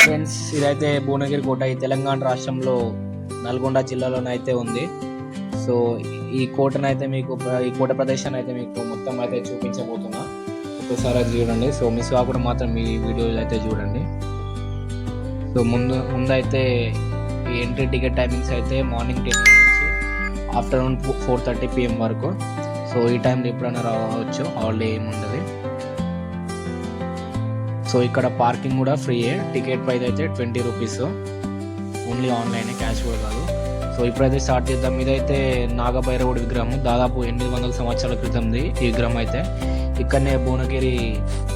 Friends, ఇదైతే భువనగిరి కోట ఈ తెలంగాణ రాష్ట్రంలో నల్గొండ జిల్లాలోనైతే ఉంది. సో ఈ కోటనైతే మీకు ఈ కోట ప్రదేశాన్ని అయితే మీకు మొత్తం అయితే చూపించబోతున్నా. ఒకసారి అది చూడండి. సో మిస్ కాకుండా మాత్రం ఈ వీడియోలు అయితే చూడండి. సో ముందైతే ఈ ఎంట్రీ టికెట్ టైమింగ్స్ అయితే మార్నింగ్ 10 నుంచి ఆఫ్టర్నూన్ 4:30 PM వరకు. సో ఈ టైంలో ఎప్పుడైనా రావచ్చు, హాలిడే ఏముండదు. సో ఇక్కడ పార్కింగ్ కూడా ఫ్రీయే. టికెట్ ప్రైస్ అయితే 20 రూపీస్. ఓన్లీ ఆన్లైన్, క్యాష్ కూడా కాదు. సో ఇప్పుడైతే స్టార్ట్ చేద్దాం. ఇదైతే నాగభైరవుడి విగ్రహం. దాదాపు 800 సంవత్సరాల క్రితంది ఈ విగ్రహం అయితే. ఇక్కడనే భువనగిరి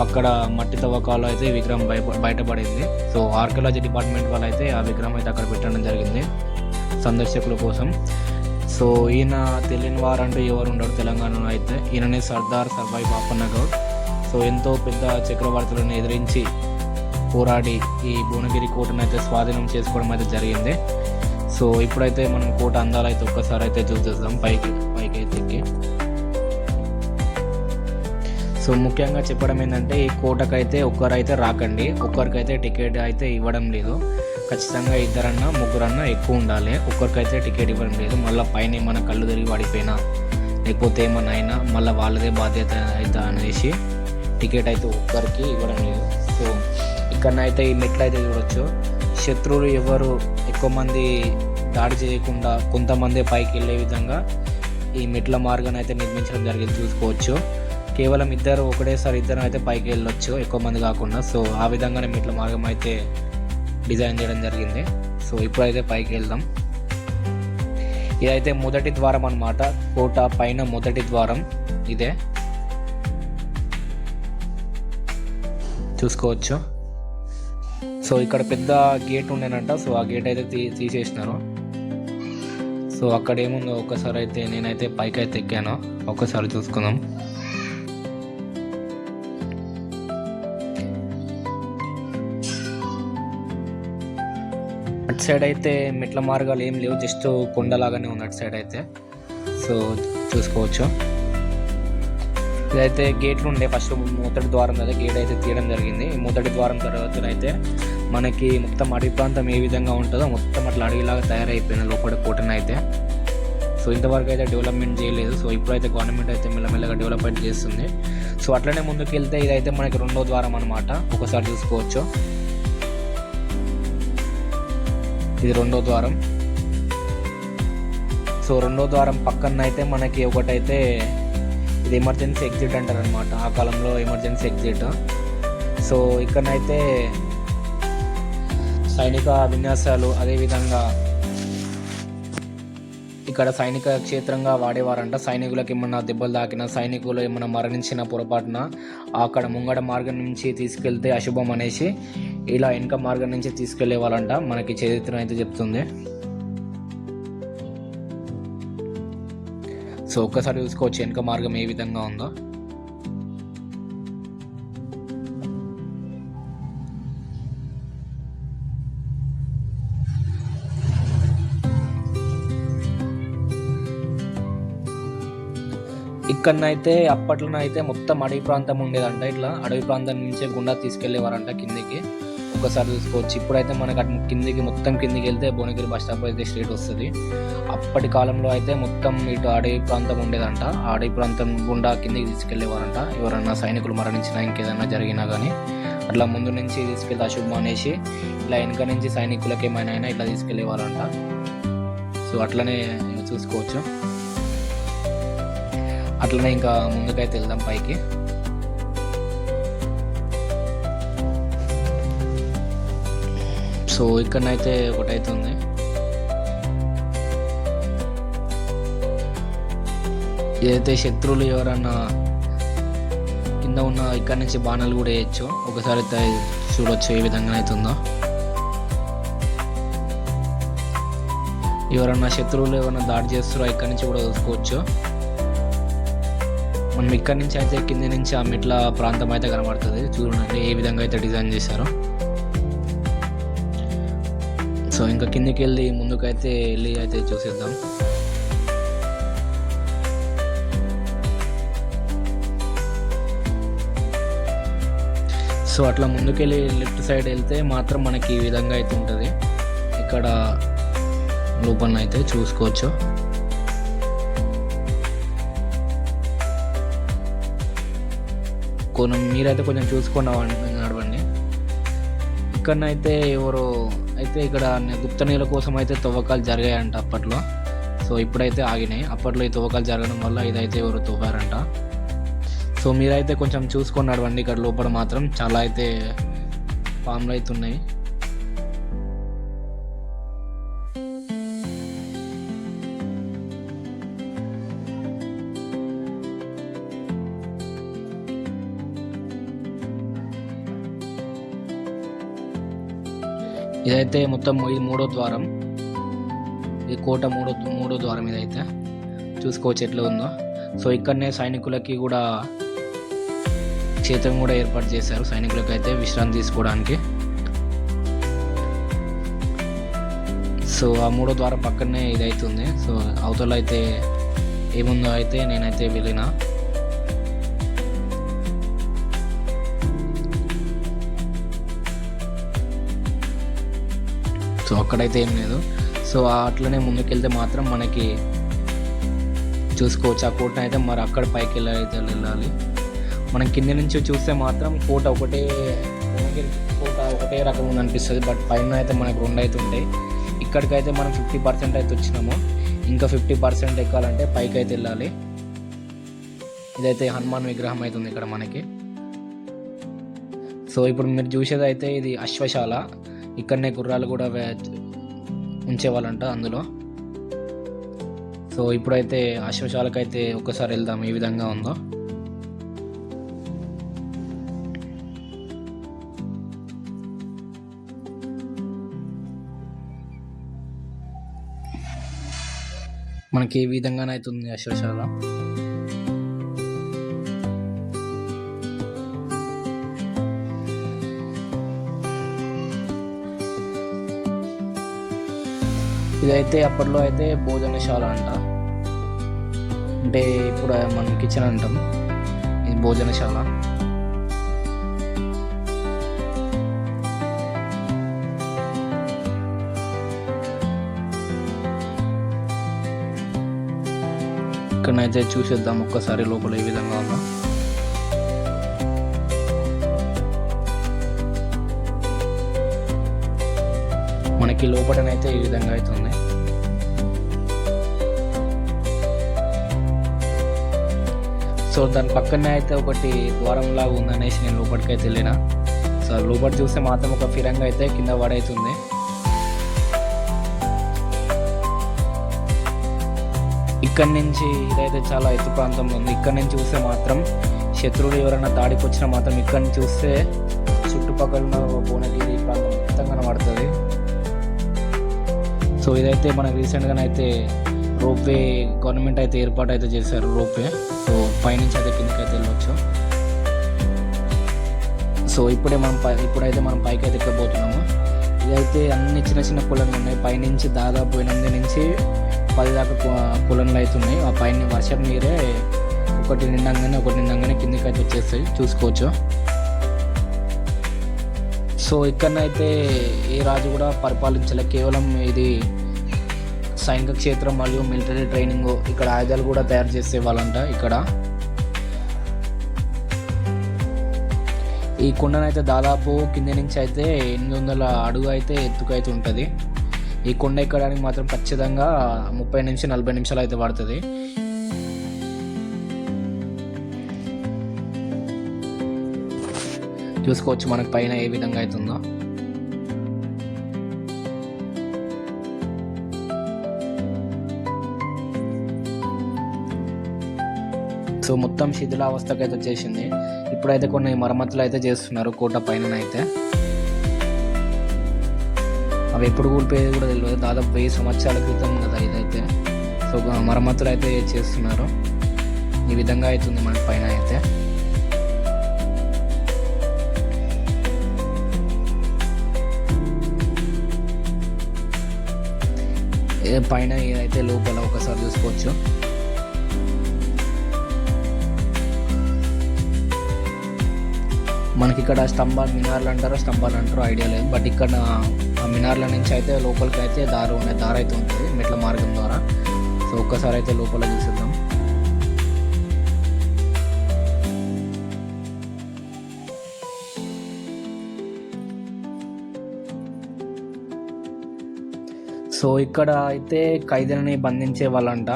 పక్కడ మట్టి తవ్వకాలు అయితే ఈ విగ్రహం బయటపడింది. సో ఆర్కియాలజీ డిపార్ట్మెంట్ వాళ్ళు అయితే ఆ విగ్రహం అయితే అక్కడ పెట్టడం జరిగింది సందర్శకుల కోసం. సో ఈయన తెలియని వారంటూ ఎవరు ఉండరు తెలంగాణలో అయితే. ఈయననే సర్దార్ సర్వాయి పాపన్న గౌడ్. సో ఎంతో పెద్ద చక్రవర్తులను ఎదిరించి పోరాడి ఈ భువనగిరి కోటను అయితే స్వాధీనం చేసుకోవడం అయితే జరిగింది. సో ఇప్పుడైతే మనం కోట అందాలు అయితే ఒక్కసారి అయితే చూసేద్దాం పైకి అయితే ఎక్కి. సో ముఖ్యంగా చెప్పడం ఏంటంటే ఈ కోటకైతే ఒక్కరైతే రాకండి. ఒక్కరికైతే టికెట్ అయితే ఇవ్వడం లేదు. ఖచ్చితంగా ఇద్దరన్నా ముగ్గురన్నా ఎక్కువ ఉండాలి. ఒక్కరికైతే టికెట్ ఇవ్వడం లేదు. మళ్ళీ పైన ఏమన్నా కళ్ళు తిరిగి పడిపోయినా లేకపోతే ఏమన్నా అయినా మళ్ళీ వాళ్ళదే బాధ్యత అయితే అనేసి టికెట్ అయితే ఒక్కరికి ఇవ్వడం లేదు. సో ఇక్కడనైతే ఈ మెట్లు అయితే చూడొచ్చు. శత్రువులు ఎవరు ఎక్కువ మంది దాడి చేయకుండా కొంతమంది పైకి వెళ్ళే విధంగా ఈ మెట్ల మార్గాన్ని అయితే నిర్మించడం జరిగింది, చూసుకోవచ్చు. కేవలం ఒకటేసారి ఇద్దరు అయితే పైకి వెళ్ళొచ్చు, ఎక్కువ మంది కాకుండా. సో ఆ విధంగానే మెట్ల మార్గం అయితే డిజైన్ చేయడం జరిగింది. సో ఇప్పుడైతే పైకి వెళ్దాం. ఇదైతే మొదటి ద్వారం అన్నమాట. కోట పైన మొదటి ద్వారం ఇదే, చూసుకోవచ్చు. సో ఇక్కడ పెద్ద గేట్ ఉండేనంట. సో ఆ గేట్ అయితే తీసేసినారు. సో అక్కడ ఏముందో ఒక్కసారి అయితే నేనైతే పైకి అయితే ఎక్కాను, ఒక్కసారి చూసుకుందాం. అటు సైడ్ అయితే మెట్ల మార్గాలు ఏం లేవు, జస్ట్ కొండలాగానే ఉంది అటు సైడ్ అయితే. సో చూసుకోవచ్చు. ఇదైతే గేట్లు ఉండే ఫస్ట్ మొదటి ద్వారం అయితే గేట్ అయితే తీయడం జరిగింది. ఈ మొదటి ద్వారం తర్వాత అయితే మనకి మొత్తం అడవి ప్రాంతం ఏ విధంగా ఉంటుందో మొత్తం అట్లా అడవిలాగా తయారైపోయింది లోపల కోటను అయితే. సో ఇంతవరకు అయితే డెవలప్మెంట్ చేయలేదు. సో ఇప్పుడైతే గవర్నమెంట్ అయితే మెల్లమెల్లగా డెవలప్మెంట్ చేస్తుంది. సో అట్లనే ముందుకు వెళ్తే ఇదైతే మనకి రెండో ద్వారం అనమాట. ఒకసారి చూసుకోవచ్చు, ఇది రెండో ద్వారం. సో రెండో ద్వారం పక్కన అయితే మనకి ఒకటైతే ఇది ఎమర్జెన్సీ ఎగ్జిట్ అంటారు అనమాట. ఆ కాలంలో ఎమర్జెన్సీ ఎగ్జిట్. సో ఇక్కడనైతే సైనిక విన్యాసాలు, అదేవిధంగా ఇక్కడ సైనిక క్షేత్రంగా వాడేవారంట. సైనికులకు ఏమన్నా దెబ్బలు తాకినా, సైనికులు ఏమన్నా మరణించిన పొరపాటున అక్కడ ముంగడ మార్గం నుంచి తీసుకెళ్తే అశుభం అనేసి ఇలా వెనక మార్గం నుంచి తీసుకెళ్లే వాళ్ళంట. మనకి చరిత్ర అయితే చెప్తుంది. సో ఒక్కసారి చూసుకోవచ్చు వెనక మార్గం ఏ విధంగా ఉందో. ఇక్కడనైతే అప్పట్లోనైతే మొత్తం అడవి ప్రాంతం ఉండేదంట. ఇట్లా అడవి ప్రాంతం నుంచే గుండా తీసుకెళ్లేవారంట కిందికి. ఒక్కసారి చూసుకోవచ్చు. ఇప్పుడైతే మనకు అటు మొత్తం కిందికి వెళ్తే భువనగిరి బస్ స్టాప్ అయితే స్ట్రేట్ వస్తుంది. అప్పటి కాలంలో అయితే మొత్తం ఇటు అడవి ప్రాంతం ఉండేదంట. ఆ అడవి ప్రాంతం గుండా కిందికి తీసుకెళ్లేవారంట. ఎవరన్నా సైనికులు మరణించినా ఇంకేదన్నా జరిగినా కానీ అట్లా ముందు నుంచి తీసుకెళ్తే అశుభం అనేసి ఇలా వెనక నుంచి సైనికులకు ఏమైనా అయినా ఇట్లా తీసుకెళ్లేవారంట. సో అట్లనే చూసుకోవచ్చు. అట్లనే ఇంకా ముందుకైతే వెళ్దాం పైకి. సో ఇక్కడనైతే ఒకటైతే ఉంది. ఇదైతే శత్రువులు ఎవరన్నా కింద ఉన్న ఇక్కడ నుంచి బాణాలు కూడా వేయచ్చు. ఒకసారి అయితే చూడొచ్చు ఏ విధంగా అవుతుందో. ఎవరన్నా శత్రువులు ఎవరన్నా దాడి చేస్తారో ఇక్కడ నుంచి కూడా చూసుకోవచ్చు. మనం ఇక్కడ నుంచి అయితే కింద నుంచి ఆ మెట్ల ప్రాంతం అయితే కనబడుతుంది. చూడండి ఏ విధంగా అయితే డిజైన్ చేశారో. సో ఇంకా కిందికి వెళ్ళి ముందుకైతే అయితే చూసేద్దాం. సో అట్లా ముందుకెళ్ళి లెఫ్ట్ సైడ్ వెళ్తే మాత్రం మనకి ఈ విధంగా అయితే ఉంటుంది. ఇక్కడ లోపల అయితే చూసుకోవచ్చు. మీరైతే కొంచెం చూసుకొని నడవండి. ఇక్కడనైతే ఎవరు అయితే ఇక్కడ గుప్త నీళ్ళ కోసం అయితే తవ్వకాలు జరిగాయంట అప్పట్లో. సో ఇప్పుడైతే ఆగినాయి. అప్పట్లో ఈ తవ్వకాలు జరగడం వల్ల ఇదైతే ఎవరు తవ్వారంట. సో మీరైతే కొంచెం చూసుకొని నడవండి. ఇక్కడ లోపల మాత్రం చాలా అయితే పాములు అయితే ఉన్నాయి. ఇదైతే మొత్తం ఇది 3వ ద్వారం. ఈ కోట మూడో ద్వారం ఇదైతే చూసుకోవచ్చు ఎట్లా ఉందో. సో ఇక్కడనే సైనికులకి కూడా క్షేత్రం కూడా ఏర్పాటు చేశారు, సైనికులకు అయితే విశ్రాంతి తీసుకోవడానికి. సో ఆ 3వ ద్వారం పక్కనే ఇది అవుతుంది. సో అవతల అయితే ఏముందో అయితే నేనైతే వెళ్ళిన. సో అక్కడైతే ఏం లేదు. సో అట్లనే ముందుకెళ్తే మాత్రం మనకి చూసుకోవచ్చు ఆ కోట అయితే. మరి అక్కడ పైకి వెళ్ళాలి. మనం కింద నుంచి చూస్తే మాత్రం కోట ఒకటే రకం ఉంది అనిపిస్తుంది. బట్ పైన అయితే మనకు 2 అయితే ఉంటాయి. ఇక్కడికైతే మనం 50% అయితే వచ్చినాము. ఇంకా 50% ఎక్కాలంటే పైకి అయితే వెళ్ళాలి. ఇదైతే హనుమాన్ విగ్రహం అవుతుంది ఇక్కడ మనకి. సో ఇప్పుడు మీరు చూసేది అయితే ఇది అశ్వశాల. ఇక్కడనే గుర్రాలు కూడా ఉంచేవాళ్ళంట అందులో. సో ఇప్పుడైతే అశ్వశాలకైతే ఒక్కసారి వెళ్దాం ఏ విధంగా ఉందో. మనకి ఏ విధంగానే అవుతుంది అశ్వశాల. ఇదైతే అప్పట్లో అయితే భోజనశాల అంట. అంటే ఇప్పుడు మనం కిచెన్ అంటాం, ఇది భోజనశాల. ఇక్కడనైతే చూసేద్దాం ఒక్కసారి లోపల ఏ విధంగా ఉందో. మనకి లోపలనైతే ఈ విధంగా అవుతుంది. సో దాని పక్కనే అయితే ఒకటి ద్వారం లాగా ఉందనేసి నేను లోపలికైతే వెళ్ళిన. సో లోపల చూస్తే మాత్రం ఒక ఫిరంగా అయితే కింద పడవుతుంది. ఇక్కడ నుంచి ఇదైతే చాలా ఎత్తు ప్రాంతంలో ఉంది. ఇక్కడ నుంచి చూస్తే మాత్రం శత్రువులు ఎవరైనా దాడికి వచ్చినా మాత్రం ఇక్కడ నుంచి చూస్తే చుట్టుపక్కల ఉన్న భువనగిరి ప్రాంతం మొత్తం కనబడుతుంది. సో ఇదైతే మనకు రీసెంట్గానైతే రోప్వే గవర్నమెంట్ అయితే ఏర్పాటు అయితే చేశారు రోప్వే. సో పైనుంచి అయితే కిందకైతే వెళ్ళవచ్చు. సో ఇప్పుడైతే మనం పైకి అయితే ఎక్కబోతున్నాము. ఇదైతే అన్ని చిన్న చిన్న కొలనులు ఉన్నాయి. పైనుంచి దాదాపు 8 నుంచి 10 దాకా కొలనులు అయితే ఉన్నాయి. ఆ పైన వర్షం నీరే ఒకటి నిండంగానే కిందకి అయితే వచ్చేస్తాయి, చూసుకోవచ్చు. సో ఇక్కడనైతే ఏ రాజు కూడా పరిపాలించలే. కేవలం ఇది సైనిక క్షేత్రం మరియు మిలిటరీ ట్రైనింగ్. ఇక్కడ ఆయుధాలు కూడా తయారు చేసే వాళ్ళంట ఇక్కడ. ఈ కొండనైతే దాదాపు కింద నుంచి అయితే 800 అడుగు అయితే ఎత్తుకైతే ఉంటుంది. ఈ కొండ ఎక్కడానికి మాత్రం ఖచ్చితంగా 30 నుంచి 40 నిమిషాలు అయితే పడుతుంది. చూసుకోవచ్చు మనకు పైన ఏ విధంగా అవుతుందో. సో మొత్తం శిథిలావస్థకు అయితే వచ్చేసింది. ఇప్పుడైతే కొన్ని మరమ్మతులు అయితే చేస్తున్నారు కోట పైన అయితే. అవి ఎప్పుడు కూలిపోయేది కూడా తెలియదు. దాదాపు 1000 సంవత్సరాల క్రితం కదా ఇదైతే. సో మరమ్మతులు అయితే చేస్తున్నారు. ఈ విధంగా అవుతుంది మనకి పైన అయితే. పైన ఏదైతే లోపల ఒకసారి చూసుకోవచ్చు. మనకి ఇక్కడ మినార్లు అంటారో స్తంభాలు అంటారో ఐడియా లేదు. బట్ ఇక్కడ ఆ మినార్ల నుంచి అయితే లోపలికి అయితే దారి అయితే ఉంటుంది మెట్ల మార్గం ద్వారా. సో ఒక్కసారి అయితే లోపల చూసిద్దాం. సో ఇక్కడ అయితే ఖైదీలని బంధించే వాళ్ళంట.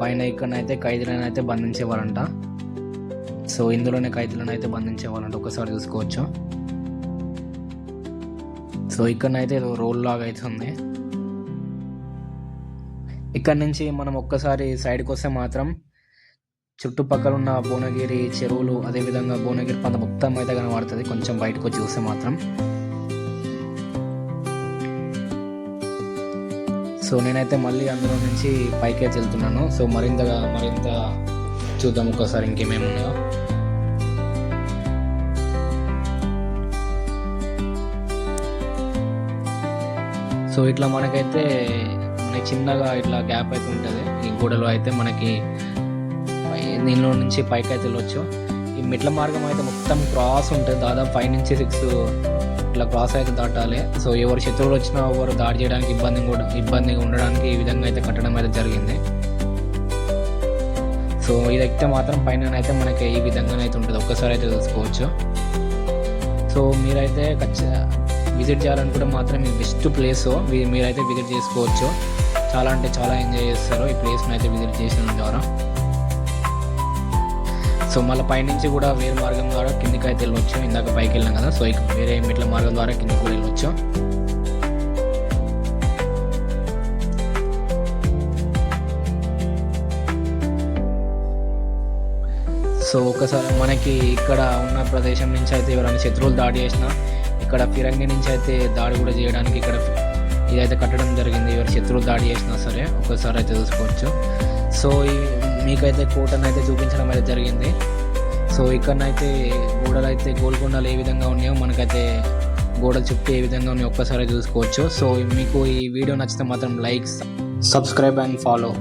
పైన ఇక్కడనైతే ఖైదీలను అయితే బంధించేవాళ్ళంట. సో ఇందులోనే ఖైదీలను అయితే బంధించేవాళ్ళంట. ఒకసారి చూసుకోవచ్చు. సో ఇక్కడనైతే రోల్ లాగా అయితే ఉంది. ఇక్కడ నుంచి మనం ఒక్కసారి సైడ్కి వస్తే మాత్రం చుట్టుపక్కల ఉన్న భువనగిరి చెరువులు, అదేవిధంగా భువనగిరి పంత మొత్తం అయితే కనబడుతుంది కొంచెం బయటకు వచ్చి చూస్తే మాత్రం. సో నేనైతే మళ్ళీ అందులో నుంచి పైకి అయితే వెళ్తున్నాను. సో మరింత చూద్దాం ఒక్కసారి ఇంకేమేమి ఉన్నాయో. సో ఇట్లా మనకైతే చిన్నగా ఇట్లా గ్యాప్ అయితే ఉంటుంది ఈ గోడలో అయితే. మనకి దీనిలో నుంచి పైకి అయితే వెళ్ళొచ్చు. ఈ మెట్ల మార్గం అయితే మొత్తం క్రాస్ ఉంటుంది, దాదాపు 5 నుంచి 6 ఇట్లా క్రాస్ అయితే దాటాలి. సో ఎవరు శత్రువులు వచ్చినా ఎవరు దాడి చేయడానికి ఇబ్బందిగా ఉండడానికి ఈ విధంగా అయితే కట్టడం అయితే జరిగింది. సో ఇది ఎక్కితే మాత్రం పైన అయితే మనకి ఈ విధంగానైతే ఉంటుంది. ఒక్కసారి అయితే చూసుకోవచ్చు. సో మీరైతే విజిట్ చేయాలనుకుంటే మాత్రం ఈ బెస్ట్ ప్లేస్ మీరైతే విజిట్ చేసుకోవచ్చు. చాలా అంటే చాలా ఎంజాయ్ చేస్తారు ఈ ప్లేస్ని అయితే విజిట్ చేసిన ద్వారా. సో మళ్ళీ పైనుంచి కూడా వేరే మార్గం ద్వారా కిందికి అయితే వెళ్ళొచ్చు. ఇందాక పైకి వెళ్ళాం కదా, సో ఇక వేరే మెట్ల మార్గం ద్వారా కిందికి కూడా వెళ్ళొచ్చు. సో ఒకసారి మనకి ఇక్కడ ఉన్న ప్రదేశం నుంచి అయితే ఎవరైనా శత్రువులు దాడి చేసినా ఇక్కడ ఫిరంగి నుంచి అయితే దాడి కూడా చేయడానికి ఇక్కడ ఇదైతే కట్టడం జరిగింది. ఎవరు శత్రువులు దాడి చేసినా సరే ఒకసారి అయితే చూసుకోవచ్చు. సో మీకైతే కోటను అయితే చూపించడం అయితే జరిగింది. సో ఇక్కడనైతే గోడలు అయితే గోల్కొండలు ఏ విధంగా ఉన్నాయో మనకైతే గోడల చుట్టూ ఏ విధంగా ఉన్నాయో ఒక్కసారి చూసుకోవచ్చు. సో మీకు ఈ వీడియో నచ్చితే మాత్రం లైక్, సబ్స్క్రైబ్ అండ్ ఫాలో.